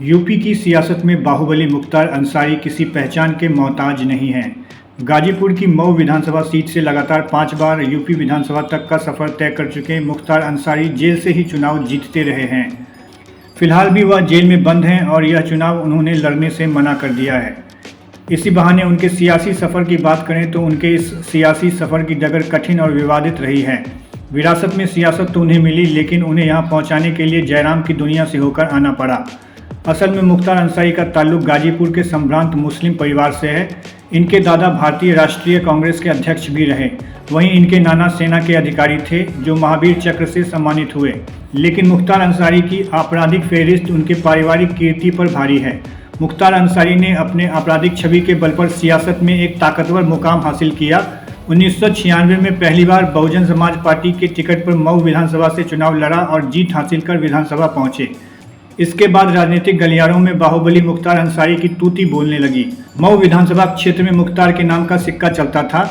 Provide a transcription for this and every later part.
UP की सियासत में बाहुबली मुख्तार अंसारी किसी पहचान के मोहताज नहीं हैं। गाजीपुर की मऊ विधानसभा सीट से लगातार 5 बार यूपी विधानसभा तक का सफर तय कर चुके मुख्तार अंसारी जेल से ही चुनाव जीतते रहे हैं। फिलहाल भी वह जेल में बंद हैं और यह चुनाव उन्होंने लड़ने से मना कर दिया है। इसी बहाने उनके सियासी सफ़र की बात करें तो उनके इस सियासी सफ़र की डगर कठिन और विवादित रही है। विरासत में सियासत तो उन्हें मिली, लेकिन उन्हें यहाँ पहुँचाने के लिए जयराम की दुनिया से होकर आना पड़ा। असल में मुख्तार अंसारी का ताल्लुक गाजीपुर के संभ्रांत मुस्लिम परिवार से है। इनके दादा भारतीय राष्ट्रीय कांग्रेस के अध्यक्ष भी रहे। वहीं इनके नाना सेना के अधिकारी थे जो महावीर चक्र से सम्मानित हुए। लेकिन मुख्तार अंसारी की आपराधिक फेहरिस्त उनके पारिवारिक कीर्ति पर भारी है। मुख्तार अंसारी ने अपने आपराधिक छवि के बल पर सियासत में एक ताकतवर मुकाम हासिल किया। 1996 में पहली बार बहुजन समाज पार्टी के टिकट पर मऊ विधानसभा से चुनाव लड़ा और जीत हासिल कर विधानसभा पहुंचे। इसके बाद राजनीतिक गलियारों में बाहुबली मुख्तार अंसारी की तूती बोलने लगी। मऊ विधानसभा क्षेत्र में मुख्तार के नाम का सिक्का चलता था,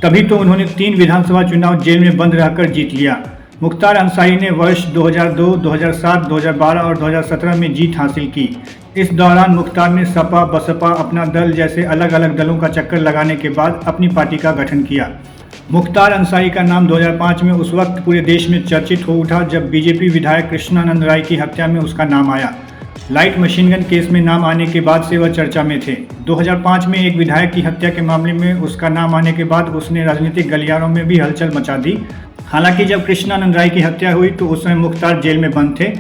तभी तो उन्होंने 3 विधानसभा चुनाव जेल में बंद रहकर जीत लिया। मुख्तार अंसारी ने वर्ष 2002, 2007, 2012 और 2017 में जीत हासिल की। इस दौरान मुख्तार ने सपा, बसपा, अपना दल जैसे अलग अलग दलों का चक्कर लगाने के बाद अपनी पार्टी का गठन किया। मुख्तार अंसारी का नाम 2005 में उस वक्त पूरे देश में चर्चित हो उठा जब बीजेपी विधायक कृष्णानंद राय की हत्या में उसका नाम आया। लाइट मशीन गन केस में नाम आने के बाद से वह चर्चा में थे। 2005 में एक विधायक की हत्या के मामले में उसका नाम आने के बाद उसने राजनीतिक गलियारों में भी हलचल मचा दी। हालांकि जब कृष्णानंद राय की हत्या हुई तो उस समय मुख्तार जेल में बंद थे,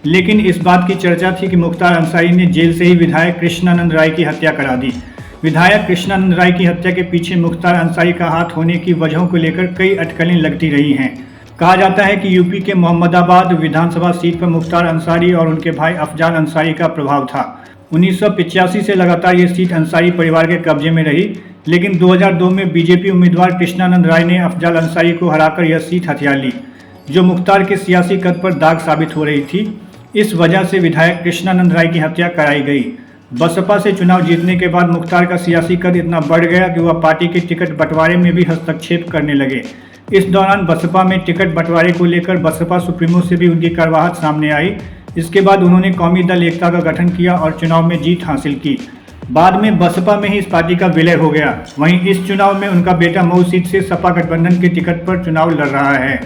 लेकिन इस बात की चर्चा थी कि मुख्तार अंसारी ने जेल से ही विधायक कृष्णानंद राय की हत्या करा दी। विधायक कृष्णानंद राय की हत्या के पीछे मुख्तार अंसारी का हाथ होने की वजहों को लेकर कई अटकलें लगती रही हैं। कहा जाता है कि यूपी के मोहम्मदाबाद विधानसभा सीट पर मुख्तार अंसारी और उनके भाई अफजाल अंसारी का प्रभाव था। 1985 से लगातार ये सीट अंसारी परिवार के कब्जे में रही, लेकिन 2002 में बीजेपी उम्मीदवार कृष्णानंद राय ने अफजाल अंसारी को हराकर यह सीट हथिया ली, जो मुख्तार के सियासी कद पर दाग साबित हो रही थी। इस वजह से विधायक कृष्णानंद राय की हत्या कराई गई। बसपा से चुनाव जीतने के बाद मुख्तार का सियासी कद इतना बढ़ गया कि वह पार्टी के टिकट बंटवारे में भी हस्तक्षेप करने लगे। इस दौरान बसपा में टिकट बंटवारे को लेकर बसपा सुप्रीमो से भी उनकी करवाहट सामने आई। इसके बाद उन्होंने कौमी दल एकता का गठन किया और चुनाव में जीत हासिल की। बाद में बसपा में ही इस पार्टी का विलय हो गया। वहीं इस चुनाव में उनका बेटा मऊ सीट से सपा गठबंधन के टिकट पर चुनाव लड़ रहा है।